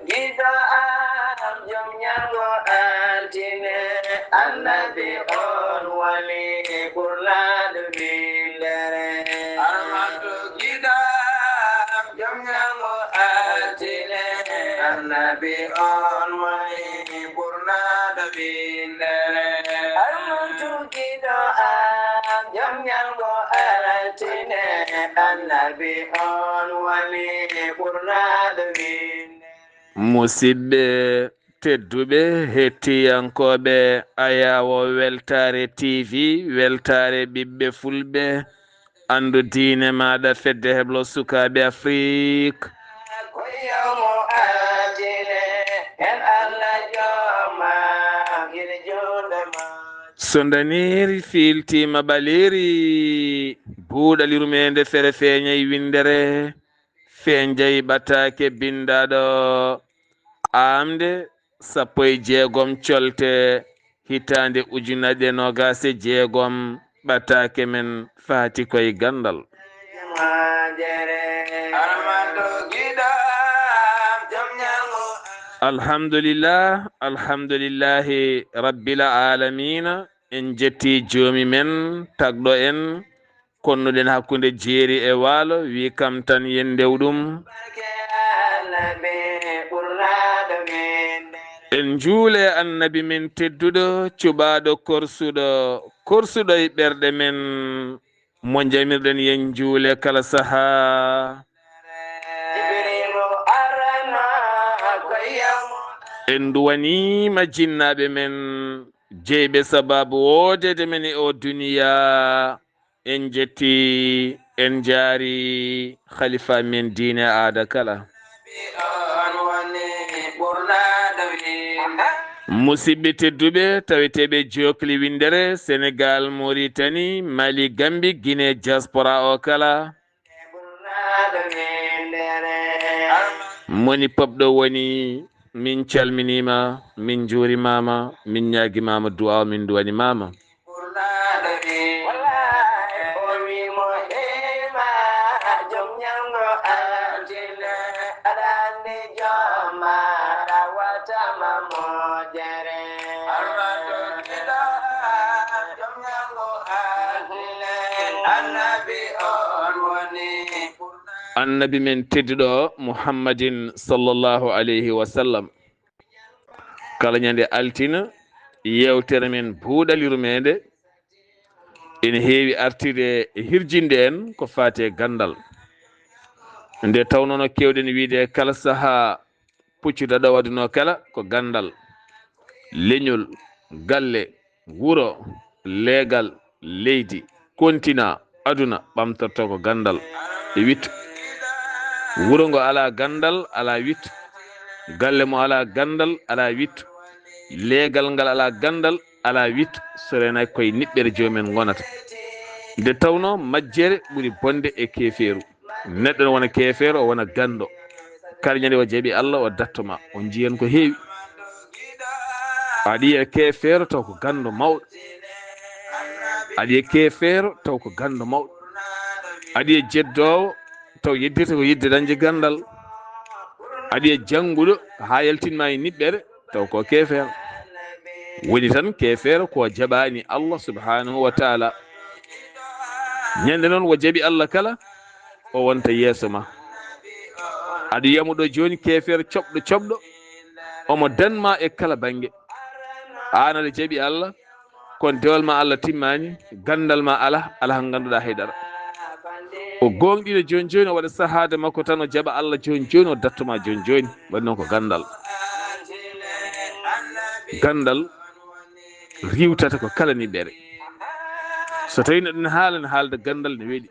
gido am jom nyango altine annabi on wali burlado bindere armando gido am jom nyango altine annabi on wali burlado bindere armando gido am jom nyango altine annabi on wali burlado bindere musidɓe tedduɓe hettiyankoɓe ayawo weltare tv weltare ɓiɓɓe fulɓe andu diine maɗa fedde heblo sukaɓe afrique so daniri filtima ɓaleri buuɗalirumede fere feeñayi windere feeñjayi ɓatake bindaɗo amde 16 colte hitande ujunere 26 ɓatake men faati koye gandal alhamdulillah alhamdulillahi rabbil alamina en jetti joomi men tagɗo en konnuɗen hakkude jeeri e waalo wi kam tan yen ndewɗum en juule annabi men tedduɗo cuɓaɗo korsuɗo e ɓerɗe men mo jamirɗen yen juule kala saaha en duwanima jinnaɓe men jeyɓe sababu wodede men e o duniya en jetti en jaari khalifa men diine aada kala musidɓe tedduɓe taweteɓe jokli windere sénégal mauritanie mali gambi guinée diaspora o kala moni popɗo woni min calminima min juurimama min ñaguimama duwaw min duwanimama annabi men tedduɗo muhammadin sallllahu alayhi wa sallam kala ñande altina yewtere men buuɗalirumede ene heewi artide hirjinde en ko faate gandal nde tawnono kewɗen wiide kala saaha puccuɗaɗo waduno kala ko gandal leñol galle wuro leegal leydi continent aduna ɓamtorto ko gandal e wittu wuro ngo ala gandal ala wittu galle mo ala gandal ala wittu leegal ngal ala gandal ala wittu so renaki koye niɓɓere joomen gonata nde tawno majjere ɓuuri bonde e keeferu neɗɗo ne wona keefeero o wona gando kala ñande o jaaɓi Allah o dattoma on jiyan ko heewi aɗa yiya keefeero taw ko gando mawɗo aɗa yiya keefeero taw ko gando mawɗo aɗa yiya jeddowo taw yeddirta ko yidde dañde gandal aɗa yiya jannguɗo ha yaltinma e niɓɓere taw ko keefeero woni tan keefeero ko jaɓani Allah subhanahu wa taala ñande noon wo jaaɓi Allah kala o wonta yeeso ma aɗa yiyamuɗo joni keefeero coɓɗo omo danma e kala banggue an aɗa jaaɓi Allah kono dewal ma Allah timmani gandal ma ala ko ganduɗa haydara o gonɗino joni o waɗa sahade makko tan o jaaɓa Allah joni o dattuma joni waɗi noon ko gandal riwtata ko kala niɓɓere so tawi neɗɗo ne haala ne haalda gandal ne weeli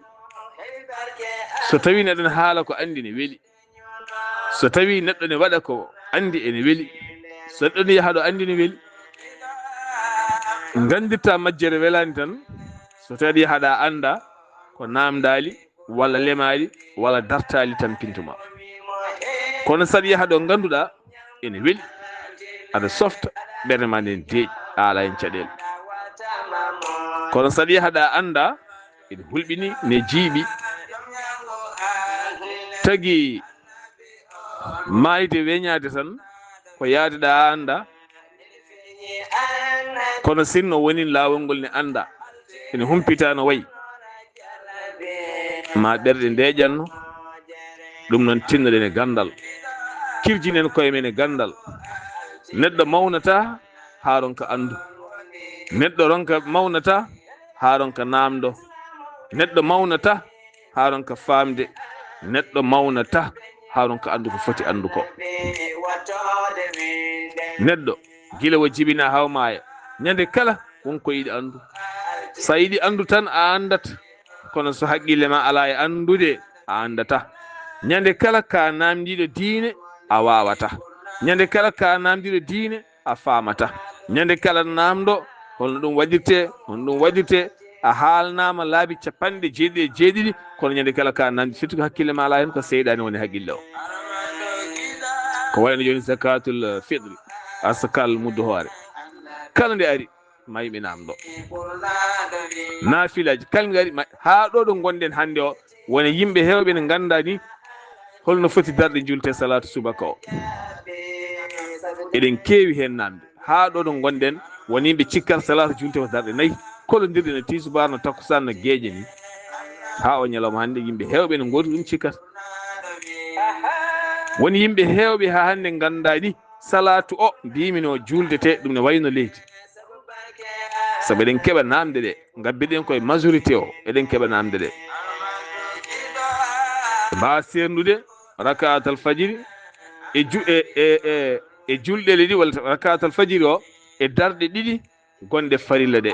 so tawi neɗɗo ne haala ko andi ne weeli so tawi neɗɗo ne waɗa ko andi ene weeli so neɗɗo ne yaaha ɗo andi ne weeli gandirta majjere welani tan so tawi aɗa yaahaɗa anda ko namdali walla lemali walla dartali tan pintuma kono saɗa yaaha ɗo ganduɗa ene weeli aɗa softa ɓerde ma nden deeƴi a ala hen caɗele kono saɗa yaahaɗa anda ene hulɓini ne jiiɓi tagui maayde weñaade tan ko yaade ɗa anda kono sinno woni laawol ngol ne anda ene humpita no wayi ma ɓerɗe ndeƴanno ɗum noon tinnoɗen e gandal kirjinen koye men e gandal neɗɗo mawnata ha ronka andu neɗɗo ronka mawnata ha ronka namdo neɗɗo mawnata ha ronka famde neɗɗo mawnata ha ronka andu ko foti andu ko neɗɗo gila wo jibina hawmaya ñande kala wonko yiɗi andu sa yiɗi andu tan a andata kono so haqqille ma ala e andude a andata ñande kala ka namdiɗo diine a wawata ñande kala ka namdiɗo diine a famata ñande kala namdo holno ɗum waɗirte hono ɗum waɗirte a haalnama laabi capanɗe jeeɗiɗi e jeeɗiɗi kono ñande kala ka namdi surtout ko hakkille ma ala hen ko seyɗani woni haqqille o ko wayno joni zakatul fitri asakal muddu hoore kala nde ari ma yimɓe namdo nafilaji kala nde ari ha ɗo ɗo gonɗen hande o wona yimɓe hewɓe ne ganda ni holno foti darde julte salatu subaka o eɗen keewi hen namde ha ɗo ɗo gonɗen woni yimɓe cikkata salatu julte ko darɗe nayyi kolodirɗe no tisubar no takkusan no gueƴe ni ha o ñalawma hande yimɓe hewɓe ne godi ɗum cikkata woni yimɓe hewɓe ha hande gandani salatu o mbimino juldete ɗum ne wayno leydi saabu eɗen keeɓa namde ɗe gabbiɗen koye majorité o eɗen keeɓa namde ɗe mbawa sernude rakatal fajiri e julɗele ɗi walla rakatal fajiri o e darɗe ɗiɗi gonɗe farilla ɗe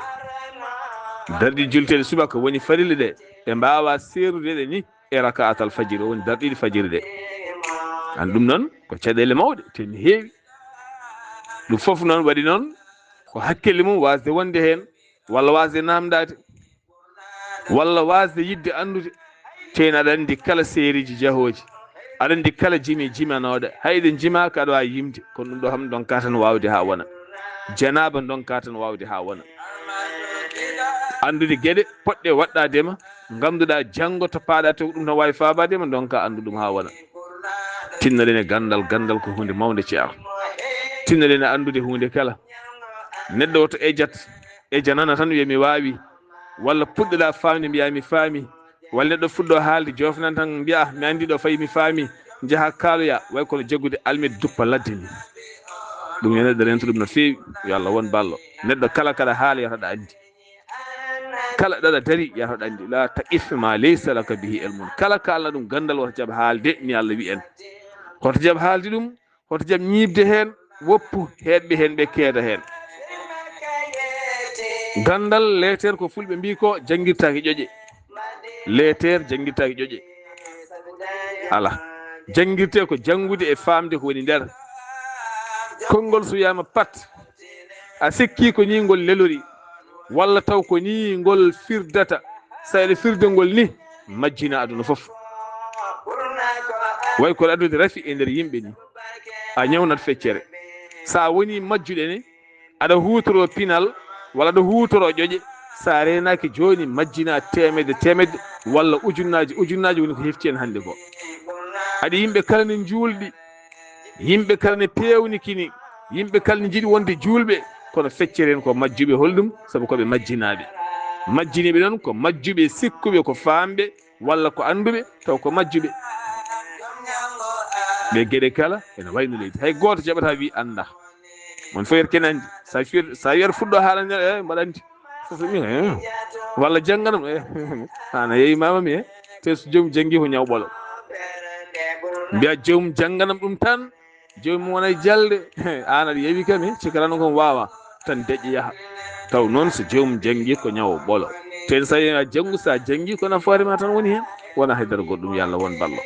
darɗi julteɗe subaka woni farilla ɗe ɓe mbawa sernude ɗe ni e rakatal fajiri o woni darɗiɗi fajiri ɗe an ɗum noon ko caɗele mawɗe teni heewi ɗum foof noon waɗi noon ko hakkille mum wasde wonde hen walla wasde namdade walla wasde yidde andude teni aɗa andi kala sériji jahoji aɗa andi kala jimi jimanoɗe hayɗe jimaka aɗa wawi yimde kono ɗum ɗo ham donka tan wawde ha wona janaba donka tan wawde ha wona andude gueɗe poɗɗe waɗɗadema ganduɗa janggo to paɗa to ɗum tan wawi fabadema donka andu ɗum ha wona tinnoɗen e gandal gandal ko hunde mawde ceer tinnoɗen e andude hunde kala neɗɗo woto ejanana tan wiya mi wawi walla puɗɗoɗa famde mbiya mi faami walla neɗɗo fuɗɗo haalde jofnan tan mbiya mi andi ɗo fayi mi faami jaaha kaaloya way kono jaggude almede duppa ladde ni ɗum yo neɗɗo rento ɗum no feewi yo Allah won ballo neɗɗo kala kaɗa haala yataɗa andi kala ɗaɗa dari yataɗa andi la taqif ma laysa laka bihi ilmun kala kalna ɗum gandal woto jaab haalde ni Allah wi en hoto jaab haalde ɗum hoto jaab ñiibde hen woppu heɗɓe hen ɓe keeda hen gandal leetere ko fulɓe mbi ko jangguirtaki ƴoƴe leetere jangguirtaki ƴoƴe ala jangguirte ko janggude e famde ko woni nder konngol so wiyama pat a sikki ko ni ngol lelori walla taw ko ni ngol firdata sa ele firdengol ni majjina aduna foof way koɗo addude rafi e nder yimɓe ni a ñawnat feccere sa woni majjuɗe ni aɗa hutoro pinal walla aɗa hutoro ƴoƴe sa renaki joni majjina temedde walla ujunnaji woni ko hefti en hande ko aɗa yimɓe kala ne julɗi yimɓe kala ne pewnikini yimɓe kala ne jiiɗi wonde julɓe kono feccere en ko majjuɓe holɗum saabu koɓe majjinaɓe majjiniɓe noon ko majjuɓe sikkuɓe ko famɓe walla ko anduɓe taw ko majjuɓe ɓe gueɗe kala ene wayno leydi hay goto jaɓata wi anda mon fo yer ken andi sa wiyata fuɗɗo haalande mbaɗa andi walla jangganam ana yeyimamami te so joomum janggi ko ñawɓolo mbiya joomum jangganam ɗum tan joomum wona jalde an aɗa yeewi kam cikarano kom wawa tan deƴƴa yaaha taw noon so joomum janggi ko ñawo ɓolo ten sa a janggu sa janggi ko nafoore ma tan woni hen wona haydara goɗɗum yo Allah won ballo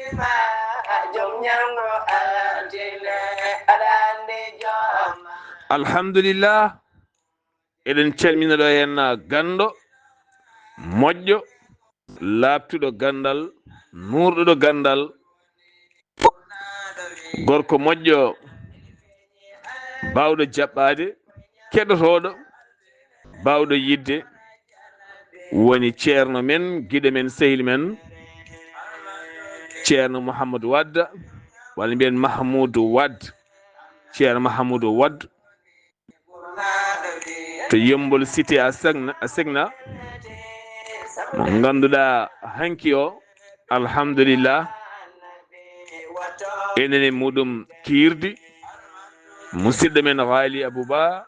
alhamdulillah eɗen calmina ɗo hen gando moƴƴo labtuɗo gandal nurɗuɗo gandal gorko moƴƴo bawɗo jaɓɓade keɗotoɗo bawɗo yidde woni ceerno men guiɗo men sehil men ceerno Mouhamadou Wadda walla mbiyen Mahamoudou Wade ceerno Mahamoudou Wade to Yeumbeul cité a Segna mo ganduɗa hanki o alhamdulillah enen e muɗum kiirdi musidɗo men Ghali Abouba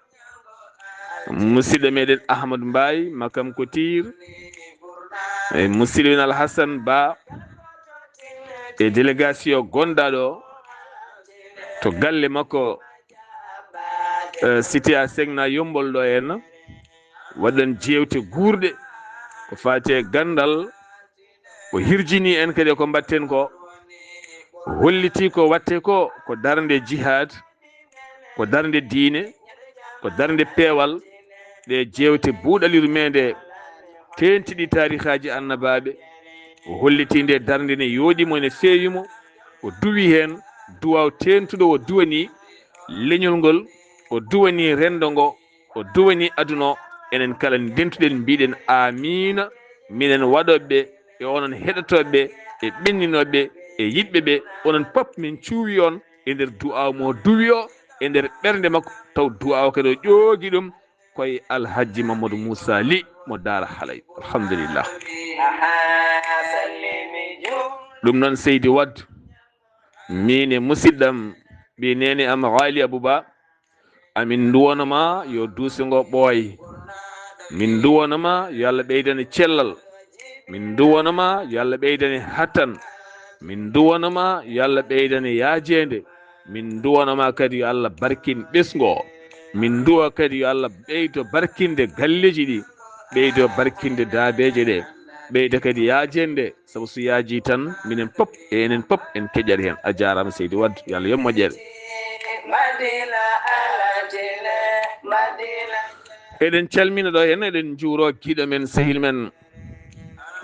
musidɗo meɗen Ahmadou Mbaye Makam Kotir e musidɗo men Alhassane Ba e délégation gonɗaɗo to galle makko cité a Segna Yeumbeul ɗo henna waɗan jewte guurɗe ko fati e gandal o hirjini en kadi ko mbatten ko holliti ko watte ko darde jihad ko darde diine ko darde peewal ɗe jewte buuɗaliru mende tentiɗi tarihaji annabaɓe o holliti nde darde ne yooɗimo ne feewimo o duwi hen duwaw tentuɗo o duwani leñol ngol o duwani rendo ngo o duwani aduna o enen kala dentuɗen mbiɗen amina minen waɗoɓe e onon heɗotoɓe e ɓenninoɓe e yiɗɓeɓe onon pop min cuuwi on e nder du'aw mo duwi o e nder ɓernde makko taw du'aw kadi o ƴoogi ɗum koye Alhaji Mamadou Moussa Ly mo Daara Halay alhamdulillah. ɗum noon Seydi Wade min e musidɗam ɓi nene am Ghali Abouba amin duwonoma yo duuse ngo ɓooy min duwonoma yo Allah ɓeydane cellal min duwonoma yo Allah ɓeydane hattan min duwonoma yo Allah ɓeydane yaajede min duwonoma kadi yo Allah barkin ɓesgo min duwa kadi yo Allah ɓeydo barkinde galleji ɗi ɓeydo barkinde daabeje ɗe ɓeyda kadi yaajende saabu so yaaji tan minen pop e enen pop en keƴat hen a jarama Seydi Wade yo Allah yommoƴere eɗen calmina ɗo hen eɗen juuro giɗo men sehil men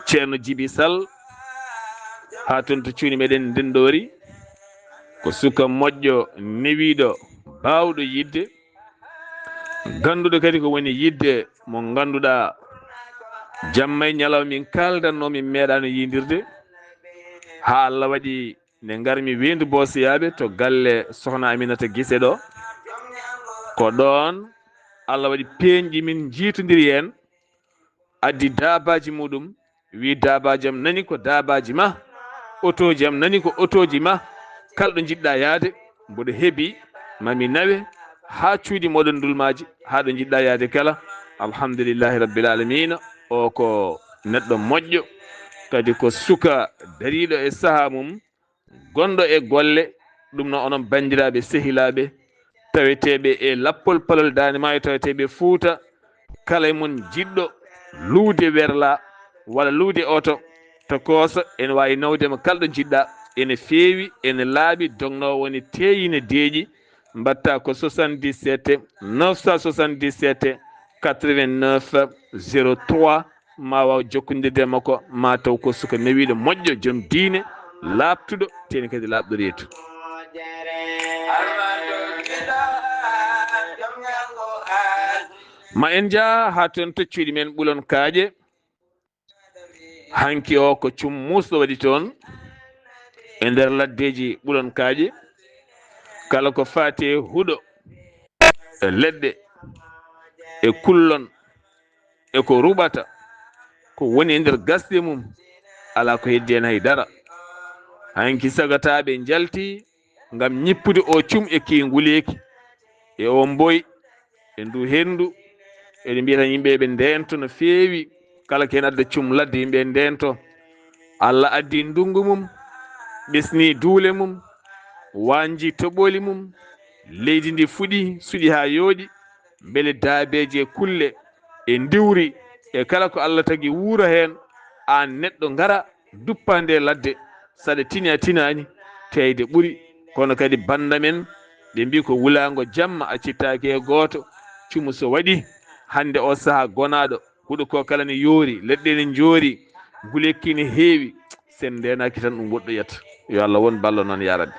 ceerno Djiby Sall ha toon to cuuni meɗen ndendori ko suka moƴƴo newiɗo bawɗo yidde ganduɗo kadi ko woni yidde mo ganduɗa jamma e ñalaw min kaldanno min meeɗano yidirde ha Allah waɗi nde garmi wendu Bosiyaɓe to galle sohna Aminata Guissé ɗo ko ɗon Allah waɗi peñƴi min jiitodiri hen addi dabaji muɗum wi dabaji am nani ko dabaji ma otoji am nani ko otoji ma kala ɗo jiɗɗa yaade mboɗo heebi mami nawe ha cuuɗi moɗon dulmaji ha ɗo jiɗɗa yaade kala alhamdulillahi rabbil alamina o ko neɗɗo moƴƴo kadi ko suka dariɗo e saaha mum gonɗo e golle ɗum noon onon bandiraɓe sehilaɓe taweteɓe e lappol palol dande maayo taweteɓe Fouta kala e mon jiɗɗo luude werla walla luude oto to Koso ene wawi nawdema kala ɗo jiɗɗa ene feewi ene laaɓi dogno woni teeyine deeƴi mbatta ko 77 977 89 03 ma waw jokkodirde makko ma taw ko suka newiɗo moƴƴo joom diine labtuɗo teni kadi labɗo reetu ma en jaa ha toon toccuɗi men ɓuulon kaaƴe hanki o ko cum musɗo waɗi toon e nder laddeji ɓuulon kaaƴe kala ko faati e huuɗo e leɗɗe e kullon e ko ruɓata ko woni e nder gasɗe mum ala ko heddi hen haydara hanki sagataɓe jalti ngam ñippude o cum e kinguleki e o mboy e ndu hendu eɗe mbiyata yimɓe ɓe ndento no feewi kala ko hen adda cum ladde yimɓe ndento Allah addi ndungu mum ɓesni duule mum wanji toɓoli mum leydi ndi fuɗi suuɗi ha yooɗi beele daabeji e kulle e ndiwri e kala ko Allah tagi wuura hen an neɗɗo ngara duppa nde ladde saɗa tini a tinani teyde ɓuuri kono kadi banda men ɓe mbi ko wulago jamma a cittaki e goto cumu so waɗi hande o saaha gonaɗo huuɗo ko kala ne yoori leɗɗe ne joori gulekki ne heewi sen ndenaki tan ɗum woɗɗoyata yo Allah won ballo noon ya rabbi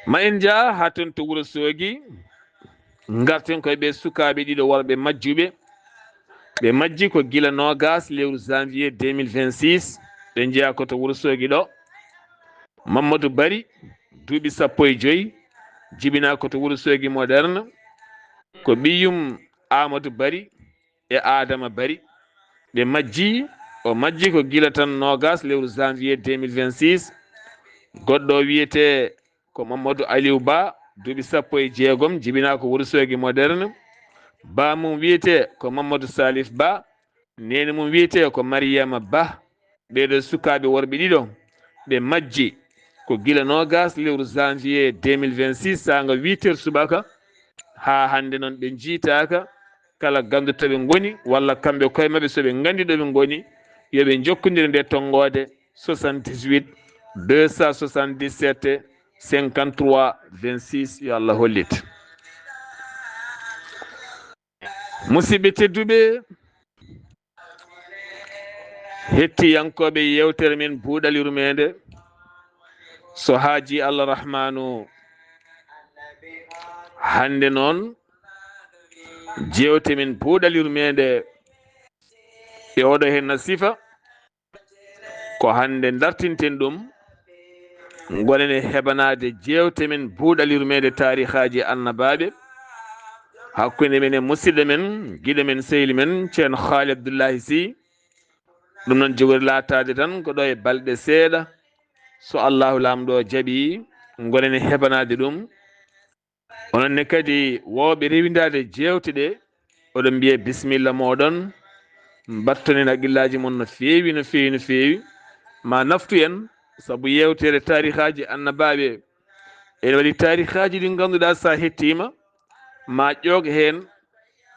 ma en jaa ha toon to Wourossogui garten koye ɓe sukaɓe ɗiɗo worɓe majjuɓe ɓe majji ko gila nogas lewru janvier 2026 ɓe jeeya koto Wourossogui ɗo. Mamadou Bari duuɓi 15 jibina koto Wourossogui moderne ko ɓiyum Amadou Bari e Adama Bari. ɓe majji o majji ko gila tan nogas lewru janvier 2026. goɗɗo wiyete ko Mamadou Aliou Ba duuɓi 16 jibina ko Wourossogui moderne. ba mum wiyete ko Mamadou Salif Ba, nene mum wiyete ko Mariama Ba. ɓeɗo sukaɓe worɓe ɗiɗo ɓe majji ko gila nogas lewru janvier 2026 sanga 8h subaka ha hande noon ɓe jiitaka. kala gandu toɓe goni walla kamɓe koye mabɓe soɓe gandi ɗoɓe goni yoɓe jokkodira nde tonggode 78 277 53 26 yo Allah hollit. musidɓe tedduɓe hettiyankoɓe yewtere men buuɗal yurmede so haaji Allah rahmanu. hande noon jewte men buuɗal yurmede e oɗo hen nasifa ko hande dartinten ɗum gonen e heɓanade jewte men buuɗal yurmede tarihaji annabaɓe hakkude men e musidɗo men guiɗo men sehli men ceerno Haali Abdoullahi Sy. ɗum noon jogori latade tan ko ɗo e balɗe seeɗa so Allahu lamɗo jaaɓi gonen e heɓanade ɗum. ononne kadi wowɓe rewidade jewte ɗe oɗon mbiye bisimilla moɗon battonen haqqillaji mon no fewi no fewi no fewi ma naftu en saabu yewtere tarihaji annabaɓe ene waɗi tarihaji ɗi ganduɗa sa hettima ma ƴoog hen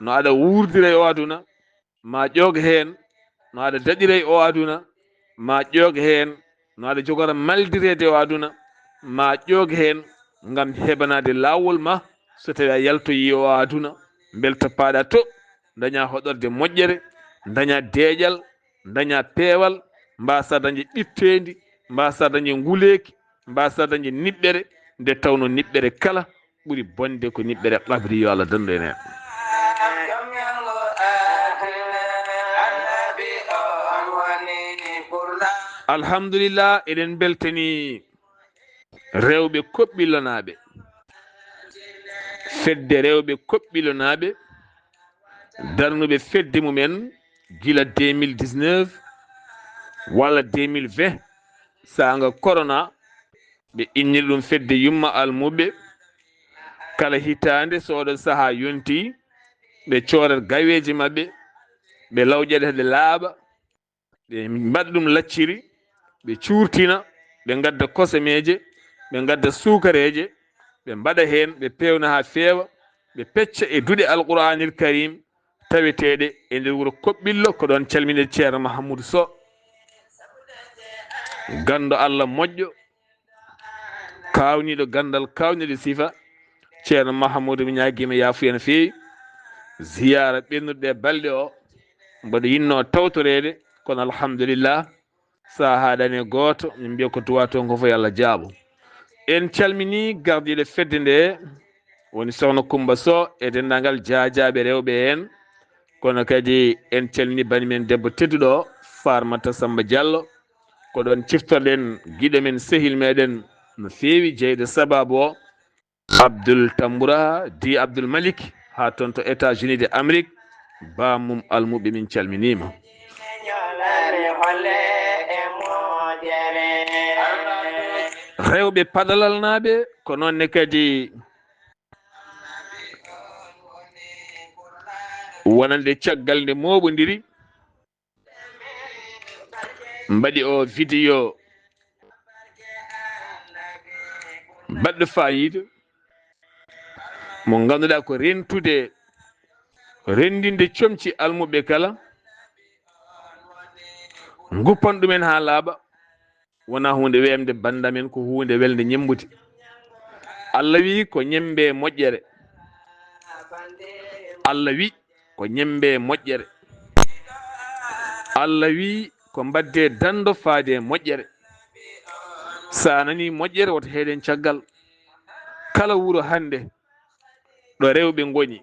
no aɗa wurdira e o aduna, ma ƴoog hen no aɗa daɗira e o aduna, ma ƴoog hen no aɗa jogora maldirede o aduna, ma ƴoog hen ngam heɓanade lawol ma so tawi a yaltoyi o aduna belto paɗa to daña hoɗorde moƴƴere, daña deeƴal, daña peewal, mbasa dañde ɓittendi, mbasa dañde nguleki, mbasa dañde niɓɓere nde tawno niɓɓere kala ɓuuri bonde ko niɓɓere qabri yo Allah dandu en hen. alhamdulillah eɗen beltani rewɓe koɓɓillonaɓe fedde rewɓe koɓɓillonaɓe darnuɓe fedde mumen gila 2019 walla 2020 sanga corona ɓe inniri ɗum fedde yumma almuɓe kala hitande so oɗon saaha yonti ɓe corat gaweji mabɓe ɓe lawƴeɗe laaɓa ɓe mbaɗa ɗum lacciri ɓe curtina ɓe gadda kosameje ɓe gadda sukareje ɓe mbaɗa hen ɓe pewna ha feewa ɓe pecca e duuɗe alqouranil karim taweteɗe e nder wuuro Koɓɓillo ko ɗon calmine ceerno Mahamoudou Sow gando Allah moƴƴo kawniɗo gandal kawniɗo sifa ceerno Mahamoudou mi ñaguima yafuya no fewi ziyara ɓennuɗe balɗe o mboɗo yinno tawtorede kono alhamdulillah sa haɗani goto min mbiya ko duwa toon ko fo yo Allah jaabo. en calmini gardiɗo fedde nde woni sohna Coumba Sow e dendagal jajaɓe rewɓe hen kono kadi en calmini banimen debbo tedduɗo Farmata Samba Diallo ko ɗon ciftorɗen guiɗo men sehil meɗen no fewi jeyde sababu o Abdoul Tamboura di Abdoul Malik ha toon to États-Unis de Amérique bamum almuɓe min calminima. rewɓe paɗalal naɓe ko noonne kadi wonande caggal nde moɓodiri mbaɗi o vidéo baɗɗo fayida mo ganduɗa ko rentude rendinde comci almuɓe kala guppan ɗumen ha laaɓa wona hunde wemde bandamen ko hunde welde ñembude. Allah wi ko ñembe moƴƴere, Allah wi ko ñembe moƴƴere, Allah wi ko mbadde dando faade moƴƴere. sa nani moƴƴere woto heeɗen caggal. kala wuuro hande ɗo rewɓe goni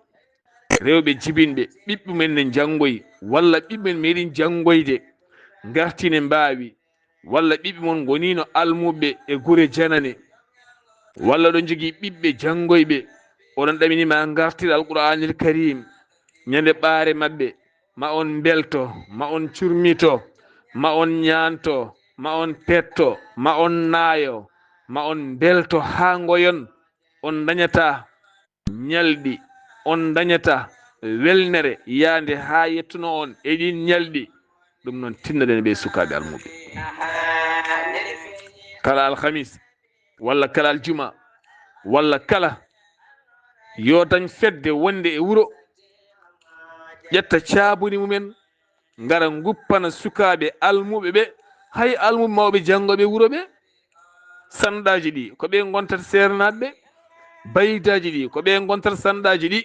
rewɓe jibinɓe ɓiɓɓe men ne janggoyi walla ɓiɓɓe men meeɗin janggoyde gartine mbawi walla ɓiɓɓe mon gonino almuɓe e gure janane walla ɗon jogui ɓiɓɓe janggoyɓe oɗon ɗaminima gartir alqur'anil karim ñande ɓaare mabɓe ma on belto ma on curmito ma on ñanto ma on petto ma on naayo ma on belto ha goyon on dañata ñalɗi on dañata welnere yande ha yettuno on e ɗin ñalɗi ɗum noon tinnoɗen ɓe sukaɓe almuɓe kala alhamis walla kala aljuma walla kala yo dañ fedde wonde e wuro ƴetta caabuni mumen ngara guppana sukaɓe almuɓe ɓe hay almuɓe mawɓe janggoɓe wuro ɓe sanɗaji ɗi ko ɓe gontata sernaɓe ɓe baydaji ɗi ko ɓe gontata sanɗaji ɗi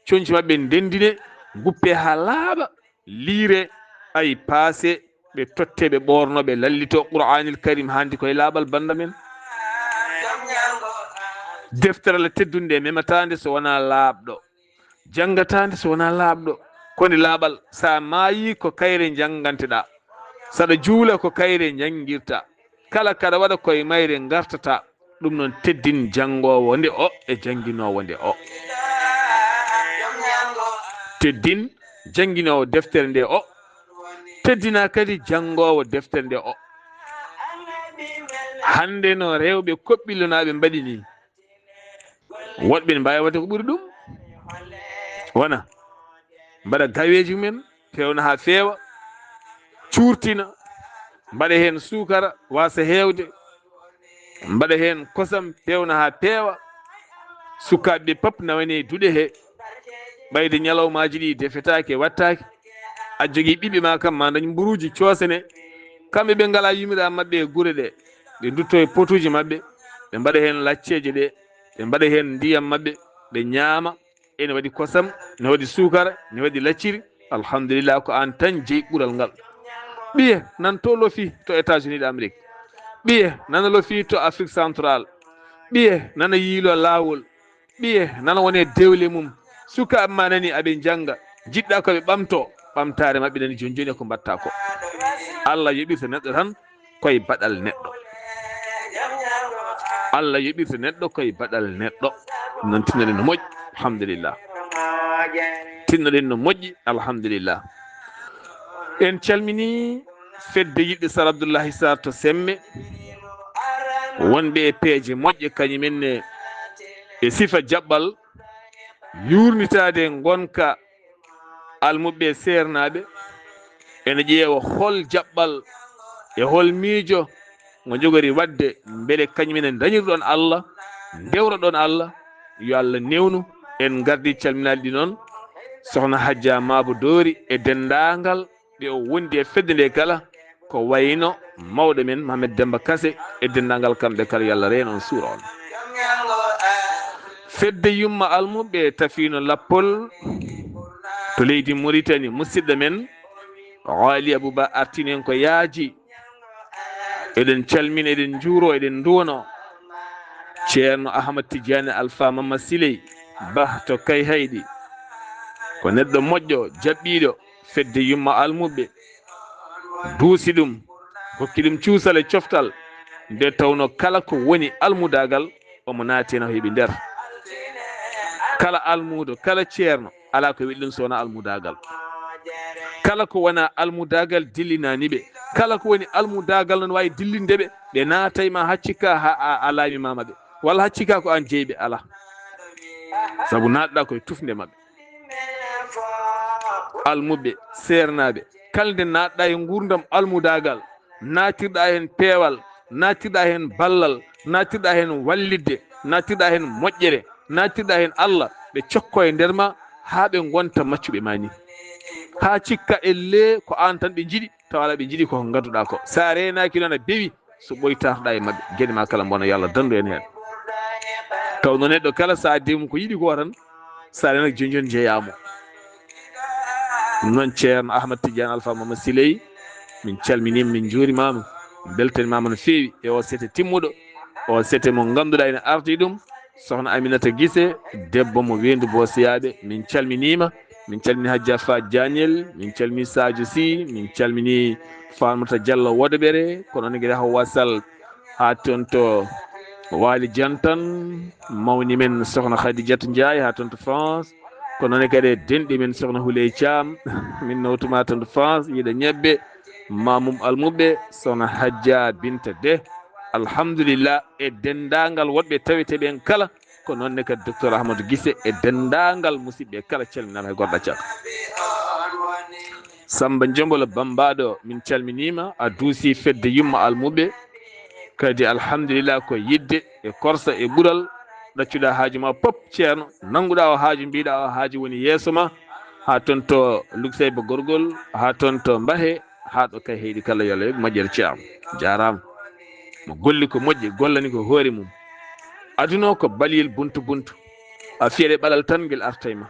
coñci mabɓe ndendine guppe ha laaɓa liire ay paase ɓe totte ɓe ɓornoɓe lallito qur'anil karim handi koye laaɓal banda men deftere Allah teddunde mematande so wona laaɓɗo jangatande so wona laaɓɗo koni laaɓal sa maayi ko kayre janganteɗa saɗa juula ko kayre jangirta kala kaɗa waɗa koye mayre gartata ɗum noon teddin jangowo nde o e janguinowo nde o teddin janguinowo deftere nde o teddina kadi jangowo deftere nde o hande no rewɓe koɓɓillonaɓe mbaɗi ni woɗɓe ne mbawi wadde ko ɓuuri ɗum wona mbaɗa gaweji mumen fewna ha feewa curtina mbaɗa hen sukara wasa hewde mbaɗa hen kosam fewna ha peewa sukaɓeɓe pap nawani duuɗe he ɓayde ñalawmaji ɗi defetake wattake a jogui ɓiɓɓe ma kam ma dañ mburuji coosene kamɓe ɓe ngala yumira mabɓe e guure ɗe ɓe dutto e potuji mabɓe ɓe mbaɗa hen lacceje ɗe ɓe mbaɗa hen ndiyam mabɓe ɓe ñaama ene waɗi kosam ne waɗi sukara ne waɗi lacciri alhamdulillah ko an tan jeeyi ɓuural ngal ɓiye nan to lofi to États-Unis d'Amérique ɓiye nana lofi to Afrique centrale ɓiye nana yiilo lawol ɓiye nana wone dewle mum sukaɓe ma nani aɓe jangga jiɗɗa koɓe ɓamto ɓamtare mabɓe nani joni joni ko mbatta ko Allah yoɓirta neɗɗo tan koye baɗal neɗɗo Allah yoɓirta neɗɗo koye baɗal neɗɗo noon tinnoɗen no moƴƴi alhamdulillah tinnoɗen no moƴƴi alhamdulillah en calmini fedde yiɗɗe Sar Abdoullahi Sarr to Semme wonɓe e peeje moƴƴe kañumenne e sifa jaɓɓal yurnitade gonka almuɓe sernaɓe ene ƴeewa hol jaɓɓal e hol miijo mo jogori wadde beele kañumene dañirɗon Allah dewroɗon Allah yo Allah newnu en gardi calminaɗi ɗi noon sohna Hadja Mabo Dori e dendagal ɓe o wondi e fedde nde kala ko wayno mawɗo men Mohamed Demba Kassé e dendagal kamɓe kala yo Allah reeno on suura on fedde yumma almuɓe tafino lappol to leydi Mauritanie musidɗo men Ali Abouba artinen ko yaaji eɗen calmina eɗen juuro eɗen duwono ceerno Ahmad Tidiane Alpha Mama Siley Ba to kay hayɗi ko neɗɗo moƴƴo jaɓɓiɗo fedde yumma almuɓe duusi ɗum hokki ɗum cuusal e coftal nde tawno kala ko woni almudagal omo naati hen o heeɓi nder kala almudo kala ceerno ala ko wiɗi ɗum so wona almudagal kala ko wona almudagal dillinani ɓe kala ko woni almudagal noon wawi dillinde ɓe ɓe naatay ma haccika a laami mamaɓe walla haccika ko an jeeyɓe ala saabu natɗa koye tufde mabɓe almuɓe sernaɓe kala nde natɗa e gurdam almudagal natirɗa hen peewal natirɗa hen ballal natirɗa hen wallidde natirɗa hen moƴƴere natirɗa hen Allah ɓe cokko e nder ma ha ɓe gonta maccuɓe ma ni ha cikka elle ko an tan ɓe jiiɗi tawala ɓe jiiɗi koko gadduɗa ko sa renaki noon a beewi so ɓoytatoɗa e mabɓe gueɗe ma kala bona yo Allah dandu en hen tawno neɗɗo kala sa addimo ko yiiɗi ko tan sa renaki joni joni jeeyamo ɗum noon ceerno Ahmad Tidiane Alpha Mama Siley min calminima min juurimama min beltanimama no feewi e o sete timmuɗo o sete mo ganduɗa ene ardi ɗum sohna Aminata Guissé debbo mo wendu Bosiyaɓe min calminima min calmini Hajja Fa Diagnel, min calmini Sadio Sy, min calmini Famata Diallo Wodobere, kono ne gida Hawa Sall ha ton to Wali Jantan, mawni men sokhna Khadijatu Ndiaye ha ton to France, kono ne kadi denɗi men sokhna Houley Thiam min nowtuma ton to France, yiɗa ñebbe Mamum Almuɓe, sokhna Hadja Binta De, alhamdulillah e dendagal woɗɓe taweteɓen kala, ko noonne kadi docteur Ahmadou Guissé e dendagal musidɓe kala calminama hay goɗɗo caka. Samba Jombola Bambaɗo min calminima, a duusi fedde yumma almuɓe, kadi alhamdulillah ko yidde e korsa e ɓuural ɗaccuɗa haaju ma pop ceerno, nanguɗa o haaju mbiɗa o haaju woni yeeso ma, ha toon to Lukseyba Gorgol, ha toon to Mbahe, ha ɗo kay heeɗi kala yo Allah yoɓ moƴƴere Thiam jarama, mo golli ko moƴƴi gollani ko hoore mum. Aduna ko baliyel buntu buntu, a fiyaɗe ɓalal tan ngel artay ma.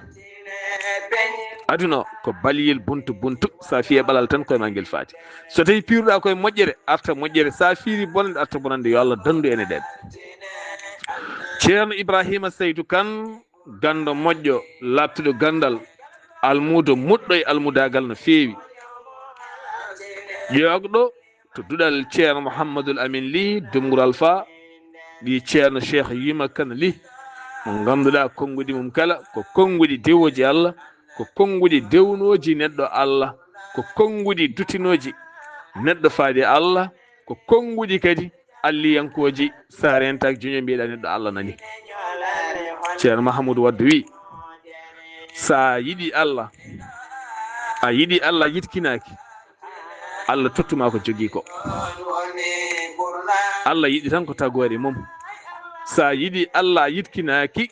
Aduna ko baliyel buntu buntu, sa fiye ɓalal tan koye ma ngel faati. So tawi piruɗa koye moƴƴere arta moƴƴere, sa fiiri bonande arta bonande, yo Allah dandu ene ɗen. Ceerno Ibrahima Seydou Kane, gando moƴƴo labtuɗo gandal, almudo muɗɗo e almudagal no feewi, ƴeewɗo to duɗal ceerno Mouhamadoul Amin Ly Dumgural Fa, ɗi ceerno Cheikh Yima Kane Ly, mo ganduɗa konngudi mum kala ko konngudi dewoji Allah, ko konngudi dewnoji neɗɗo Allah, ko konngudi dutinoji neɗɗo faade Allah, ko konngudi kadi alliyankoji sa rentaki joño mbiyeɗa neɗɗo Allah nani. Ceerno Mahamoudou Wadde wi, sa yiɗi Allah, a yiɗi Allah yitkinaki, Allah tottuma ko jogui ko. Allah yiɗi tan ko tagore mum. Sa yiɗi Allah yitkinaki,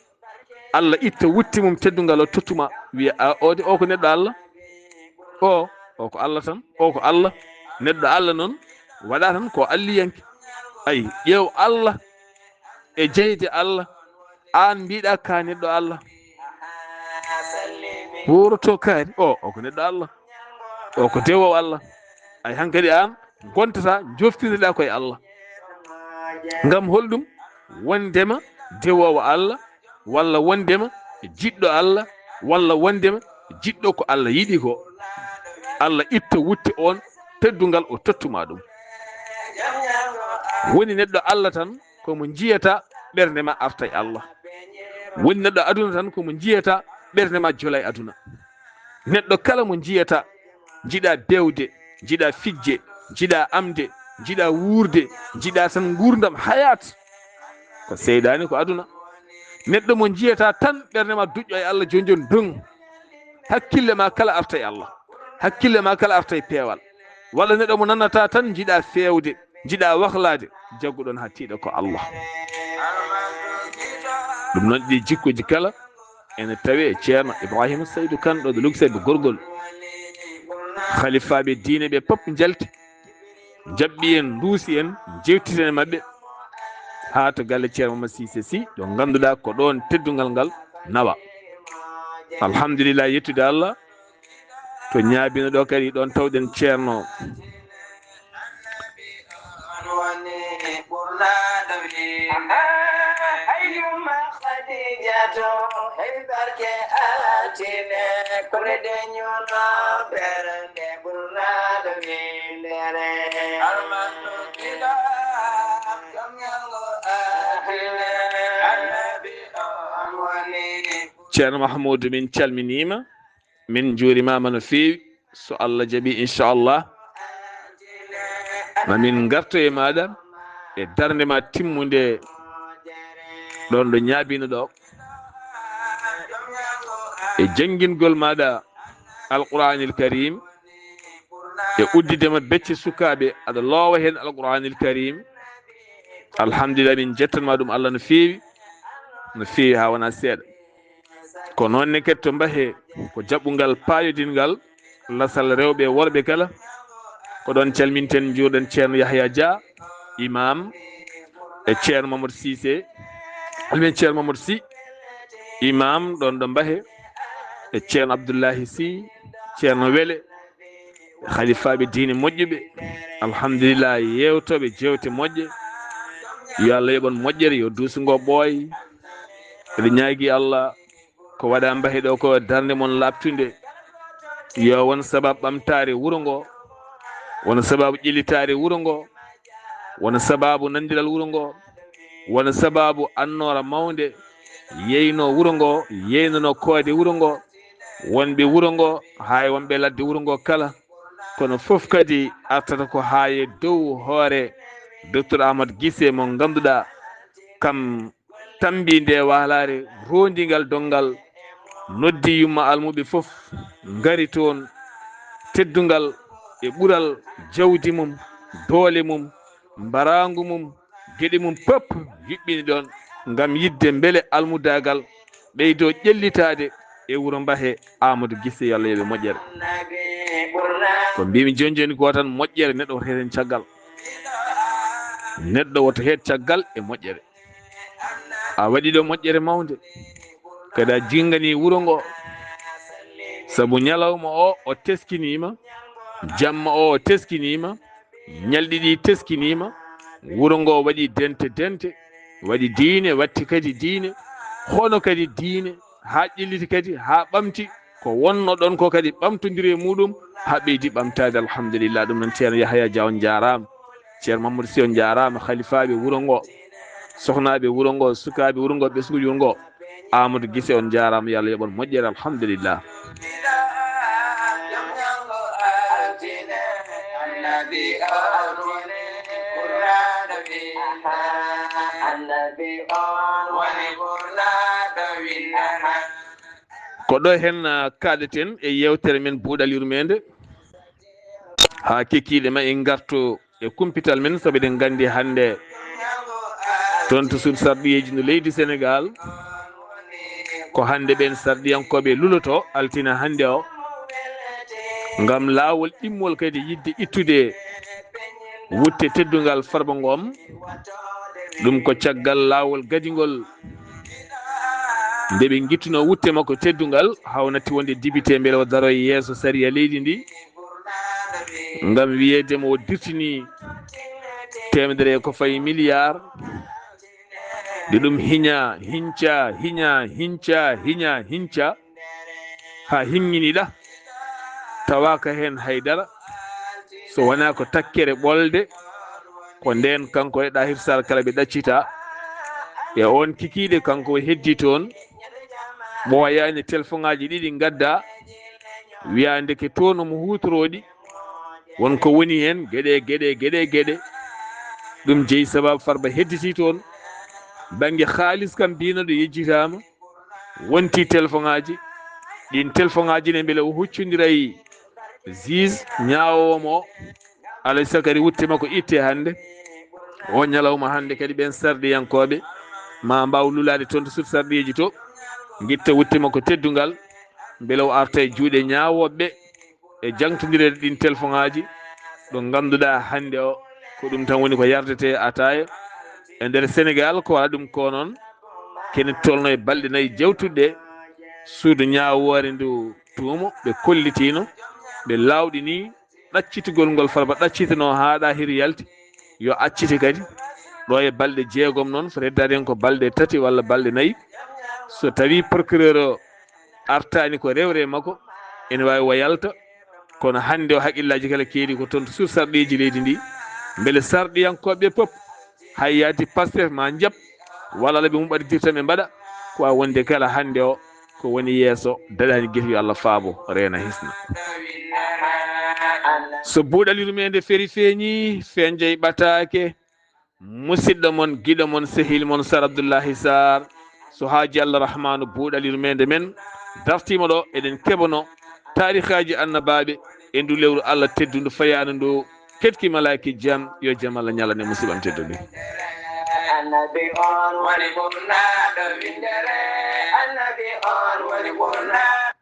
Allah itta wutti mum teddungal o tottuma, wiya o ko neɗɗo Allah, o ko Allah tan, o ko Allah, neɗɗo Allah noon waɗa tan ko alliyanke. Ayi ƴeew Allah e jeyde Allah, an mbiɗa ka neɗɗo Allah, woroto kaari o ko neɗɗo Allah, o ko dewowo Allah. Ay hankkadi an gontata joftineɗa koye Allah, ngam holɗum? Wondema dewowo Allah, walla wondema jiɗɗo Allah, walla wondema jiɗɗo ko Allah yiɗi ko, Allah itta wutti on teddungal o tottuma ɗum. Woni neɗɗo Allah tan komo jiyata ɓernde ma arta e Allah, woni neɗɗo aduna tan komo jiyata ɓernde ma jola e aduna. Neɗɗo kala mo jiyata jiɗa bewde, jiɗa fijje, jiɗa amde, jiɗa wuurde, jiɗa tan gurdam hayat, ko seydani ko aduna. Neɗɗo mo jiyata tan ɓernde ma duƴƴo e Allah joni joni dong, hakkille ma kala arta e Allah, hakkille ma kala arta e peewal. Walla neɗɗo mo nanata tan jiɗa fewde, jiɗa wahlade, jagguɗon ha tiiɗa ko Allah. ɗum noon ɗi jikkuji kala ene tawi e ceerno Ibrahima Seydou Kane ɗo ɗo Lukseyba Gorgol. Khalifaɓe diine ɓe pop jalti, jaɓɓi en, duusi en, jewtiten e mabɓe ha to galle ceerno Mamadou Cissé Sy ɗo ganduɗa ko ɗon teddungal ngal nawa. Alhamdulillah, yettude Allah to ñaabino ɗo kadi ɗon tawɗen ceerno ceerno Mahamoudou, min calminima, min juurimama no feewi. So Allah jaaɓi inchallah mamin garto e maɗa e darde ma timmude ɗon ɗo ñaabino ɗo, e janguingol maɗa alquranil karim, e uddidema becce sukaɓe aɗa loowa hen alquranil karim. Alhamdulillah, min jettanma ɗum Allah no feewi no feewi ha wona seeɗa. Ko noonne kadi to Mbahe ko jaɓɓugal payodingal lasal rewɓe e worɓe kala, ko ɗon calminten juurɗen ceerno Yahya Dia imam, e ceerno Mamadou Cissé, almin ceerno Mamadou Sy imam ɗon ɗo Mbahe, e ceerno Abdoullahi Sy, ceerno Wele, khalifaɓe diine moƴƴuɓe. Alhamdulillah, yewtoɓe jewte moƴƴe, yo Allah yoɓon moƴƴere, yo duusugo ɓooy. Eɗe ñaagui Allah ko waɗa mbahi ɗo ko darde mon labtunde yo won sababu ɓamtare wuro ngo, won sababu ƴellitare wuro ngo, won sababu nandiral wuro ngo, won sababu annora mawde yeyno wuro ngo, yeynono koode wuro ngo, wonɓe wuro ngo hay wonɓe ladde wuro ngo kala. kono fof kadi artata ko haaye dow hoore docteur Amadou Guissé mo ganduɗa kam tambi nde walare rondigal dongal noddi yumma almuɓe fof ngari toon teddungal e ɓural jawdi mum, doole mum, mbarangu mum, gueɗe mum pop yuɓɓini ɗon ngam yidde beele almudagal ɓeydo ƴellitade e wuro Mbahe Amadou Guissé yo Allah yoɓe moƴƴere. ko mbimi joni joni ko tan moƴƴere neɗɗo woto heed hen caggal, neɗɗo woto heed caggal e moƴƴere. a waɗi ɗo moƴƴere mawde kadi a jingani wuro ngo, saabu ñalawma o teskinima, jamma o teskinima, ñalɗiɗi teskinima, wuro ngo waɗi dente dente, waɗi diine, watti kadi diine, hono kadi diine ha ƴelliti kadi ha ɓamti ko wonno ɗon ko kadi ɓamtodiri e muɗum ha ɓeydi ɓamtade. alhamdulillah. ɗum noon ceerno Yahaya Dia on jarama, ceerno Mamadou Sy on jarama, khalifaɓe wuro ngo, sohnaɓe wuro ngo, sukaɓe wuro ngo, ɓesguji wuro ngo, Amadou Guissé on jarama, yo Allah yoɓon moƴƴere. alhamdulillah. ko ɗo hen kaɗeten e yewtere men buuɗal yurmede ha kekkiɗe ma en garto e kumpital men, saabu eɗen gandi hande toon to suudu sarɗiyeji no leydi Sénégal ko hande ɓen sarɗiyankoɓe luloto altina hande o ngam lawol ɗimmol kadi yidde ittude wutte teddungal Farba Ngom. ɗum ko caggal lawol gadigol nde ɓe guittuno wutte makko teddungal hawnatti wonde dibité beele o daro e yeeso sariya leydi ndi ngam wiyedemo o dirtini temedere ko fayi milliard nde ɗum hinca ha himminiɗa tawaka hen haydara, so wona ko takkere ɓolde ko nden kanko e Dahir Sall kala ɓe ɗaccita e on kikiɗe kanko heddi toon ɓooyani téléphone ngaji ɗiɗi gadda wiyande ke toon omo hutorodi wonko woni hen gueɗe ɗum jeeyi sababu Farba hedditi toon banggue haalis kam mbinoɗo yejjitama, wonti téléphone ngaji ɗin téléphone ngaji ne beele o huccodiray juge ñawomo alay sakari wutte makko itte hande o ñalawma hande kadi ɓen sarɗiyankoɓe ma mbaw lulade toon to suudu sarɗiyeji to guitta wutte makko teddungal beele o arta e juuɗe ñawoɓe e jangtodirede ɗin téléphone ngaji ɗo ganduɗa hande o ko ɗum tan woni ko yardete ataya e nder Sénégal. ko waɗa ɗum ko noon kene tolno e balɗe 4 jewtuɗe suudu ñawore ndu tuumo ɓe kollitino ɓe lawɗini ɗaccitugol ngol Farba ɗaccitano haɗa hiri yalti yo accite kadi ɗo e balɗe 6 noon so reddade hen ko balɗe 3 walla balɗe 4. so tawi procureur o artani ko rewre makko ene wawi o yalta, kono hande o haqqillaji kala keedi ko toon to suudu sarɗiji leydi ndi beele sarɗiyankoɓe pop hay yaadi Pastef ma jaab walla ɓe mum ɓaɗidirta ɓe mbaɗa ko a wonde kala hande o ko woni yeeso daɗani guefi yo Allah faabo reena hisna. so buuɗal yurmede feeri feeñi feñje ɓatake musidɗo mon guiɗo mon sehil mon Sar Abdoullahi Sarr so haaji Allah rahmanu buuɗal yurmede men dartima ɗo eɗen keɓano tarikhaji annabaɓe e ndu lewru Allah teddudu fayanu ndu ketki malaki jaam yo jaam Allah ñalane musibam teddude. Annabi on woni burnaɗo windere, annabi on woni burnaɗo